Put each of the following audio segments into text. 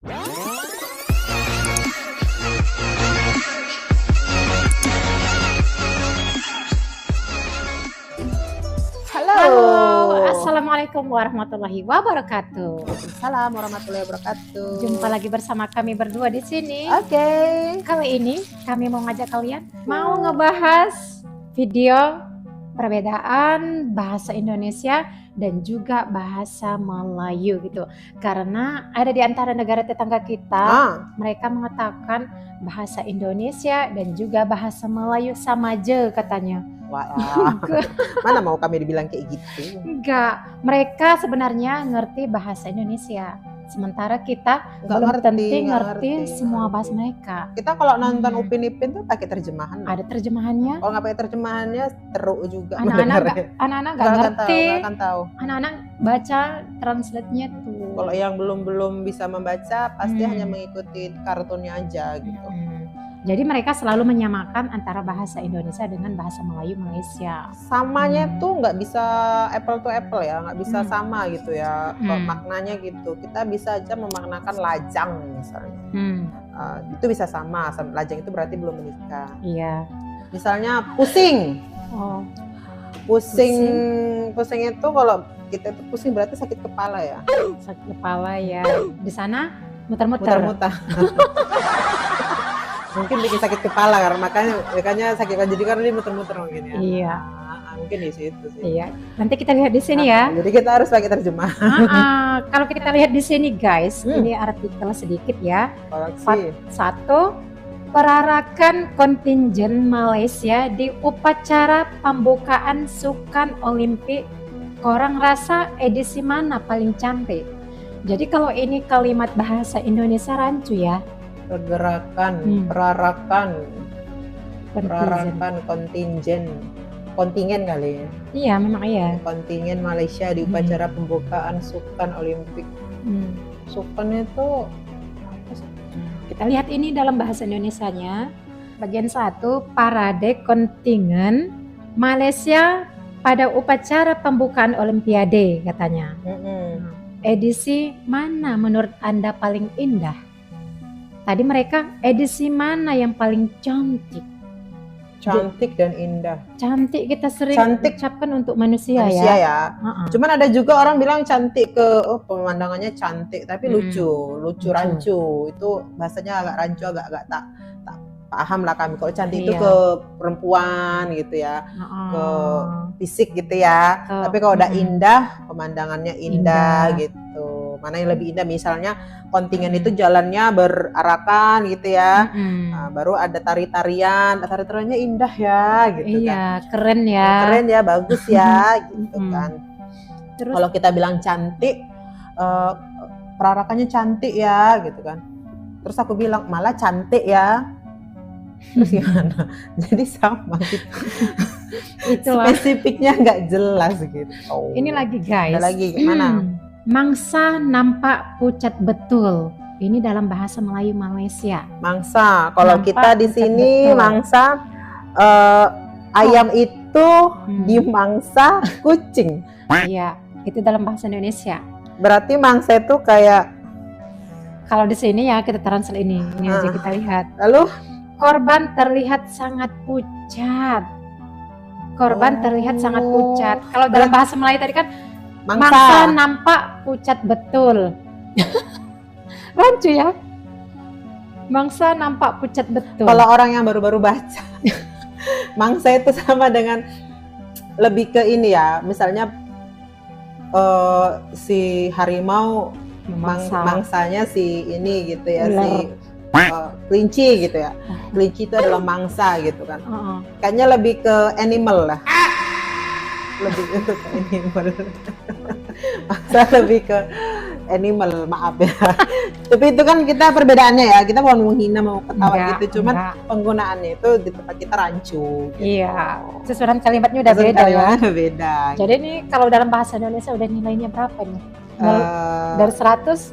Halo, assalamualaikum warahmatullahi wabarakatuh. Waalaikumsalam warahmatullahi wabarakatuh. Jumpa lagi bersama kami berdua di sini. Oke. Kali ini kami mau ngajak kalian mau ngebahas video perbedaan bahasa Indonesia dan juga bahasa Melayu gitu. Karena ada di antara negara tetangga kita, mereka mengatakan bahasa Indonesia dan juga bahasa Melayu sama aja katanya. Wah, mana mau kami dibilang kayak gitu? Enggak, mereka sebenarnya ngerti bahasa Indonesia. Sementara kita Nggak belum ngerti, tentu nggak ngerti ngerti, semua nggak bahasa ngerti. mereka. Kita kalau nonton Upin Ipin tuh pakai terjemahan. Ada terjemahannya. Kalau nggak pakai terjemahannya teruk juga. Anak-anak nggak ngerti. Nggak akan tahu. Anak-anak baca translate-nya tuh. Kalau yang belum bisa membaca pasti hanya mengikuti kartunnya aja gitu. Jadi mereka selalu menyamakan antara bahasa Indonesia dengan bahasa Melayu Malaysia. Samanya tuh nggak bisa apple to apple ya, nggak bisa sama gitu ya. Maknanya gitu. Kita bisa aja memaknakan lajang misalnya. Itu bisa sama. Lajang itu berarti belum menikah. Iya. Misalnya pusing. Oh. Pusing itu kalau kita itu pusing berarti sakit kepala ya. Sakit kepala ya. Di sana muter-muter. Mungkin bikin sakit kepala karena makanya sakit kepala jadi karena dia muter-muter mungkin ya. Iya. Mungkin di situ sih. Iya. Nanti kita lihat di sini ya. Jadi kita harus pakai terjemahan. Kalau kita lihat di sini guys, ini artikel sedikit ya. Koreksi. 1. Perarakan kontingen Malaysia di upacara pembukaan Sukan Olimpik. Korang rasa edisi mana paling cantik? Jadi kalau ini kalimat bahasa Indonesia rancu ya. Perarakan kontingen kali ya. Iya, memang iya. Kontingen Malaysia di upacara pembukaan Sukan Olimpik. Sukan itu apa sih? Kita lihat ini dalam bahasa Indonesianya. Bagian 1, parade kontingen Malaysia pada upacara pembukaan Olimpiade katanya. Edisi mana menurut Anda paling indah? Tadi mereka edisi mana yang paling cantik? Cantik dan indah. Cantik kita sering ucapkan untuk manusia ya. Cuman ada juga orang bilang cantik pemandangannya cantik tapi lucu rancu. Itu bahasanya agak rancu, agak tak paham lah kami. Kalau cantik itu ke perempuan gitu ya, ke fisik gitu ya. Tapi kalau udah indah, pemandangannya indah gitu. Mana yang lebih indah, misalnya kontingen itu jalannya berarakan gitu ya. Baru ada tari-tariannya indah ya gitu kan. Keren ya, bagus ya gitu kan. Kalau kita bilang cantik, perarakannya cantik ya gitu kan. Terus aku bilang malah cantik ya. Terus gimana? Jadi sama gitu. Spesifiknya nggak jelas gitu. Ini lagi guys. Ada lagi gimana? Mangsa nampak pucat betul. Ini dalam bahasa Melayu Malaysia. Mangsa. Kalau kita di sini betul. mangsa ayam itu dimangsa kucing. Iya, itu dalam bahasa Indonesia. Berarti mangsa itu kayak, kalau di sini ya kita translate ini aja kita lihat. Lalu korban terlihat sangat pucat. Terlihat sangat pucat. Kalau dalam bahasa Melayu tadi kan mangsa nampak pucat betul. Rancu ya. Mangsa nampak pucat betul. Kalau orang yang baru-baru baca, mangsa itu sama dengan lebih ke ini ya. Misalnya si harimau mangsanya si ini gitu ya, si kelinci gitu ya. Kelinci itu adalah mangsa gitu kan. Kayaknya lebih ke animal lah. Lebih ke animal. Mangsa lebih ke animal, maaf ya. Tapi itu kan kita perbedaannya ya. Kita bukan menghina, mau ketawa gitu. Cuman penggunaannya itu di tempat kita rancu. Gitu. Iya. Susunan kalimatnya udah beda ya. Beda. Jadi ini kalau dalam bahasa Indonesia udah nilainya berapa nih? Dari 100?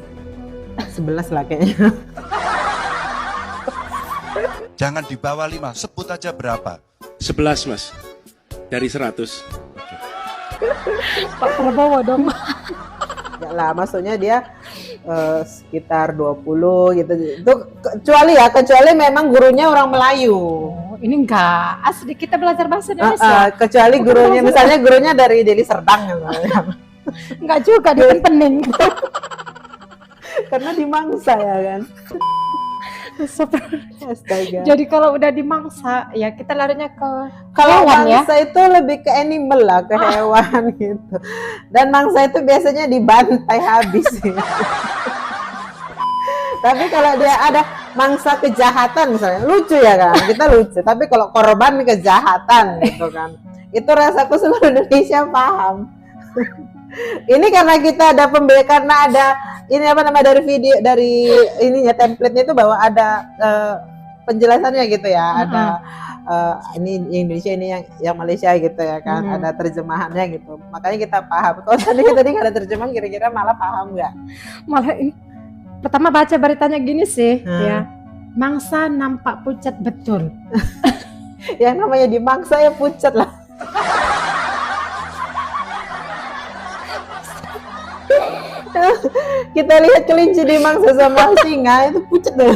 11 lah kayaknya. Jangan di bawah 5, sebut aja berapa? 11 mas, dari 100. Pak Prabowo dong. Enggak lah, maksudnya dia sekitar 20 gitu. Itu kecuali memang gurunya orang Melayu. Oh, ini enggak asli kita belajar bahasa Indonesia. Kecuali gurunya, misalnya gurunya dari Deli Serdang misalnya. Enggak juga di Pening. Karena dimangsa ya kan. Astaga. Jadi kalau udah dimangsa ya kita larinya ke Kalau hewan ya. mangsa itu lebih ke animal lah, ke hewan gitu. Dan mangsa itu biasanya dibantai habis. Ya. Tapi kalau dia ada mangsa kejahatan misalnya, lucu ya kan, kita lucu. Tapi kalau korban kejahatan gitu kan, itu rasaku seluruh Indonesia paham. Ini karena kita ada karena ada ini apa namanya dari video dari ininya template-nya itu bahwa ada penjelasannya gitu ya, ada ini Indonesia ini yang Malaysia gitu ya kan, ada terjemahannya gitu. Makanya kita paham. Kalau tadi nggak ada terjemahan, kira-kira malah paham nggak? Malah ini pertama baca beritanya gini sih, ya. Mangsa nampak pucat betul. Yang namanya dimangsa ya pucat lah. Kita lihat kelinci dimangsa sama singa itu pucat deh.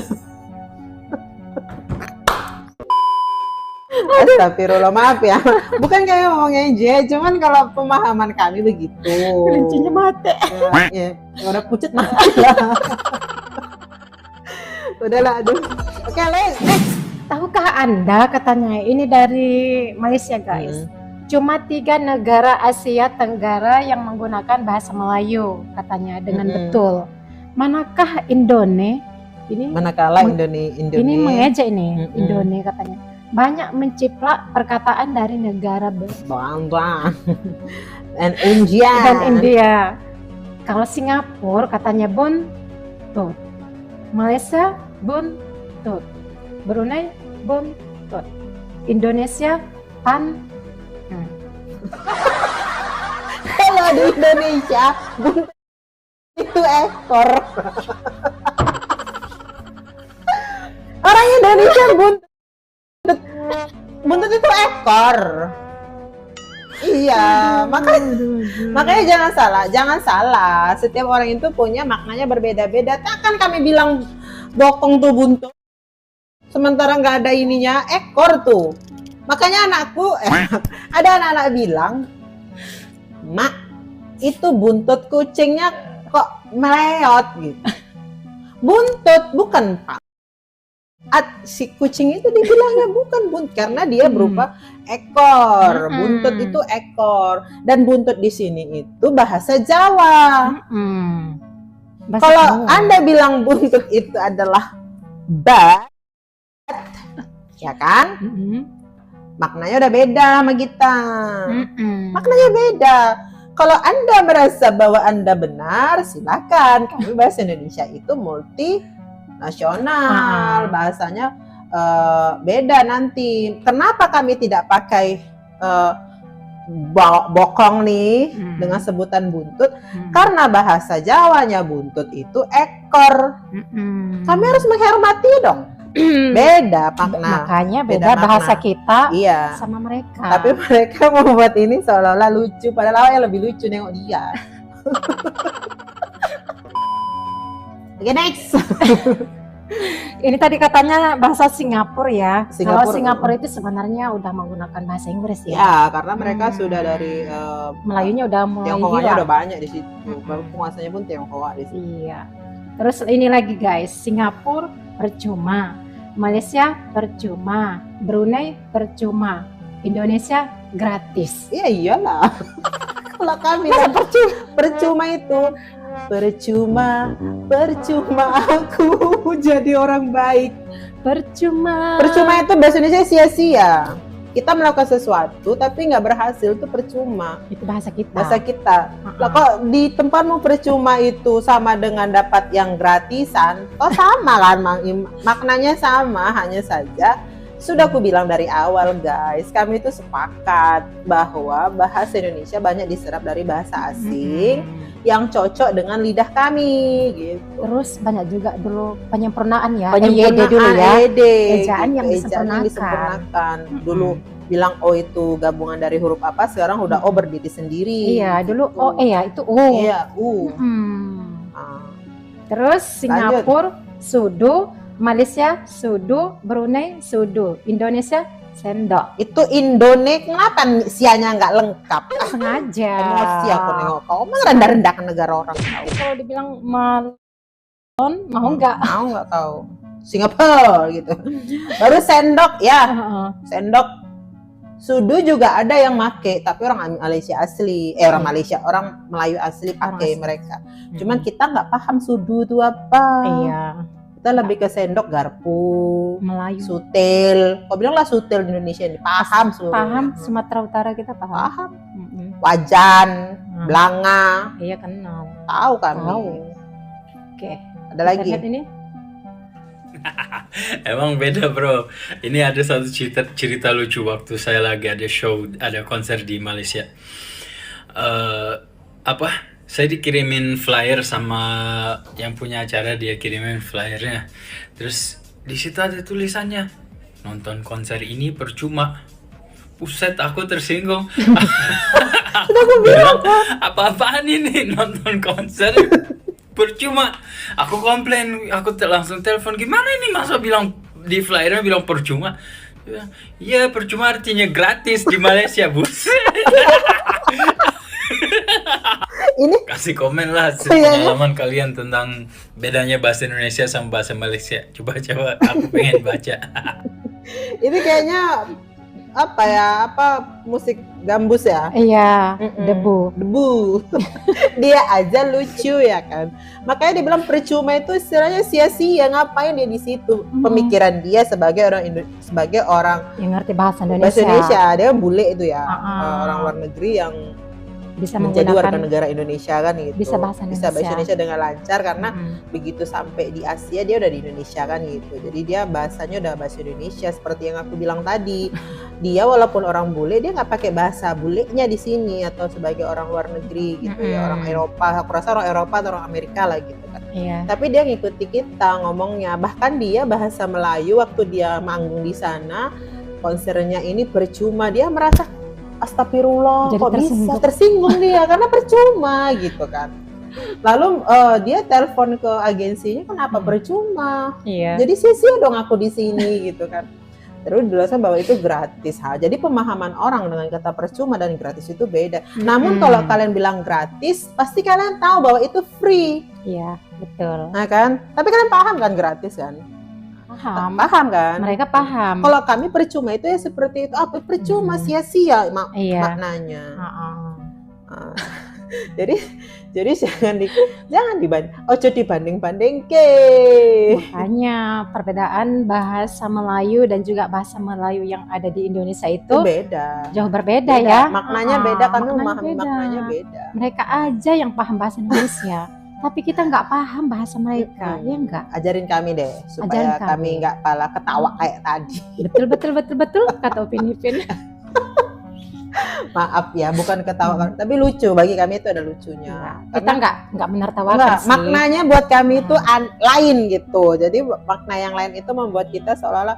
Astagfirullah, maaf ya. Bukan kayak ngomongnya aja, cuman kalau pemahaman kami begitu. Kelincinya mati. Ya, udah pucat mati lah. Udahlah, aduh. Oke, next. Tahukah Anda katanya ini dari Malaysia guys. Cuma 3 negara Asia Tenggara yang menggunakan bahasa Melayu katanya dengan betul. Manakah Indone? Ini manakala Indone. Ini mengejek ini Indone katanya. Banyak menciplak perkataan dari negara Bang. And India. Dan India. Kalau Singapura katanya buntut. Malaysia buntut. Brunei buntut. Indonesia Kalau di Indonesia buntut itu ekor. Orang Indonesia buntut itu ekor. Iya, makanya jangan salah. Setiap orang itu punya maknanya berbeda-beda. Takkan kami bilang bokong tuh buntut, sementara nggak ada ininya ekor tuh. Makanya anakku, ada anak-anak bilang, Mak, itu buntut kucingnya kok meleot gitu. Buntut, bukan Pak. Si kucing itu dibilangnya bukan buntut karena dia berupa ekor. Buntut itu ekor, dan buntut di sini itu bahasa Jawa. Kalau Anda bilang buntut itu adalah bat, ya kan? Maknanya udah beda sama kita. Maknanya beda. Kalau Anda merasa bahwa Anda benar, silakan. Kami bahasa Indonesia itu multinasional, bahasanya beda nanti. Kenapa kami tidak pakai bokong nih dengan sebutan buntut? Karena bahasa Jawanya buntut itu ekor. Kami harus menghormati dong. Beda makna. Makanya beda bahasa makna. kita Iya. sama mereka. Tapi mereka membuat ini seolah-olah lucu, padahal yang lebih lucu nengok dia. Oke, next. Ini tadi katanya bahasa Singapura ya. Kalau Singapura. Singapura itu sebenarnya udah menggunakan bahasa Inggris ya. Ya, karena mereka sudah dari Melayunya udah mulai Tionghoanya hilang. udah banyak di situ. Penguasanya pun Tionghoa di situ. Iya. Terus ini lagi guys, Singapura percuma, Malaysia percuma, Brunei percuma, Indonesia gratis. Iya iyalah. Kalau kami percuma itu percuma aku jadi orang baik. Percuma Percuma itu bahasa Indonesia sia-sia. Kita melakukan sesuatu tapi nggak berhasil, itu percuma. itu bahasa kita. Bahasa kita. Lah kok di tempatmu percuma itu sama dengan dapat yang gratisan? Oh sama kan, maknanya sama, hanya saja sudah aku bilang dari awal guys, kami itu sepakat bahwa bahasa Indonesia banyak diserap dari bahasa asing yang cocok dengan lidah kami gitu. Terus banyak juga dulu penyempurnaan ya. Penyempurnaan, EYD dulu ya. EYD, Ejaan yang ejaan disempurnakan. Dulu bilang O itu gabungan dari huruf apa, sekarang udah O berdiri sendiri. Iya, dulu O ya, itu O. Iya, U. Terus Singapura sudu, Malaysia sudu, Brunei sudu, Indonesia sendok. Itu Indonesia, kenapa sianya nggak lengkap? Sengaja. Emosi aku nengok kau, emang rendah-rendahkan negara orang tahu. Kalau dibilang malon, mau nggak? Mau nggak tahu. Singapura gitu. Baru sendok ya, sendok. Sudu juga ada yang make, tapi orang Malaysia asli, orang Malaysia, orang Melayu asli pakai mereka. Cuman kita nggak paham sudu itu apa. Iya. Kita lebih ke sendok, garpu, Melayu. sutil. Kau bilang lah sutil di Indonesia ini. Paham seluruhnya. Paham, Sumatera Utara kita paham. Paham. Wajan, belanga. Iya kenal. Tahu kami. Tahu. Oke. Ada lagi. Kita lihat ini. Emang beda bro. Ini ada satu cerita lucu waktu saya lagi ada show, ada konser di Malaysia. Saya dikirimin flyer sama yang punya acara, dia kirimin flyernya. Terus di situ ada tulisannya, nonton konser ini percuma. Buset, aku tersinggung. Aku bilang, apa-apaan ini nonton konser percuma. Aku komplain, aku langsung telepon, gimana ini masa bilang di flyernya bilang percuma. Iya, percuma artinya gratis di Malaysia, Bus. Ini kasih komen lah pengalaman kalian tentang bedanya bahasa Indonesia sama bahasa Malaysia. Coba aku pengen baca. ini kayaknya apa musik gambus ya? Iya, debu. Dia aja lucu ya kan. Makanya dia bilang percuma itu istilahnya sia-sia, ngapain dia di situ? Pemikiran dia sebagai orang yang ngerti bahasa Indonesia. Dia kan bule itu ya. Orang luar negeri yang bisa menjadi menggunakan warga negara Indonesia kan gitu. Bisa bahasa Indonesia dengan lancar karena begitu sampai di Asia dia udah di Indonesia kan gitu. Jadi dia bahasanya udah bahasa Indonesia seperti yang aku bilang tadi. Dia walaupun orang bule dia nggak pakai bahasa bulenya di sini atau sebagai orang luar negeri gitu ya, orang Eropa. Aku rasa orang Eropa atau orang Amerika lah gitu kan. Iya. Tapi dia ngikuti kita ngomongnya. Bahkan dia bahasa Melayu waktu dia manggung di sana, konsernya ini percuma, dia merasa astagfirullah, jadi kok bisa tersinggung dia karena percuma gitu kan. Lalu dia telepon ke agensinya, kenapa percuma? Iya. Jadi sia-sia dong aku di sini gitu kan. Terus dijelaskan bahwa itu gratis. Jadi pemahaman orang dengan kata percuma dan gratis itu beda. Namun kalau kalian bilang gratis, pasti kalian tahu bahwa itu free. Iya, betul. Nah kan? Tapi kalian paham kan gratis kan? Paham kan? Mereka paham. Kalau kami percuma itu ya seperti itu. Apa percuma, sia-sia maknanya. Jadi jangan dibanding ke. Makanya perbedaan bahasa Melayu dan juga bahasa Melayu yang ada di Indonesia itu beda. Jauh berbeda ya. Maknanya beda, kami memahami maknanya beda. Mereka aja yang paham bahasa Indonesia. Tapi kita nggak paham bahasa mereka, ya nggak? Ajarin kami deh, supaya kami nggak pala ketawa kayak tadi. Betul, kata Upin Ipin. Maaf ya, bukan ketawa, tapi lucu. Bagi kami itu ada lucunya. Kita nggak menertawakan sih. Maknanya buat kami itu lain gitu. Jadi makna yang lain itu membuat kita seolah-olah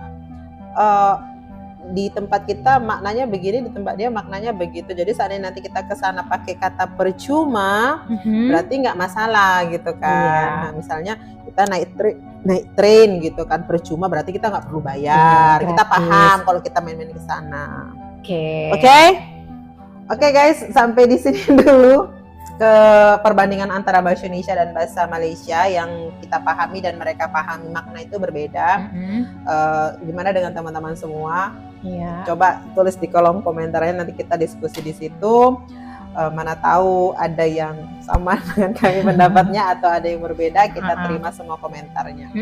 di tempat kita maknanya begini, di tempat dia maknanya begitu. Jadi seandainya nanti kita kesana pakai kata percuma, berarti nggak masalah gitu kan. Nah, misalnya kita naik train gitu kan, percuma berarti kita nggak perlu bayar. Kita paham kalau kita main-main ke sana. Oke guys, sampai di sini dulu ke perbandingan antara bahasa Indonesia dan bahasa Malaysia yang kita pahami dan mereka pahami makna itu berbeda. Gimana dengan teman-teman semua? Coba tulis di kolom komentarnya, nanti kita diskusi di situ. Mana tahu ada yang sama dengan kami pendapatnya atau ada yang berbeda, kita terima semua komentarnya.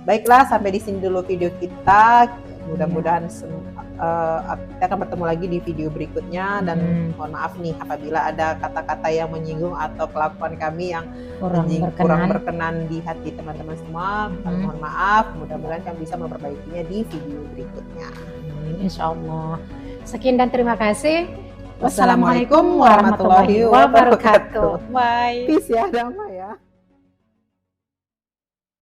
Baiklah, sampai di sini dulu video kita. Mudah-mudahan kita akan bertemu lagi di video berikutnya, dan mohon maaf nih apabila ada kata-kata yang menyinggung atau kelakuan kami yang kurang berkenan di hati teman-teman semua. Mohon maaf, mudah-mudahan kami bisa memperbaikinya di video berikutnya. Insya Allah. Sekian dan terima kasih. Wassalamualaikum warahmatullahi wabarakatuh. Bye. Peace ya, damai ya.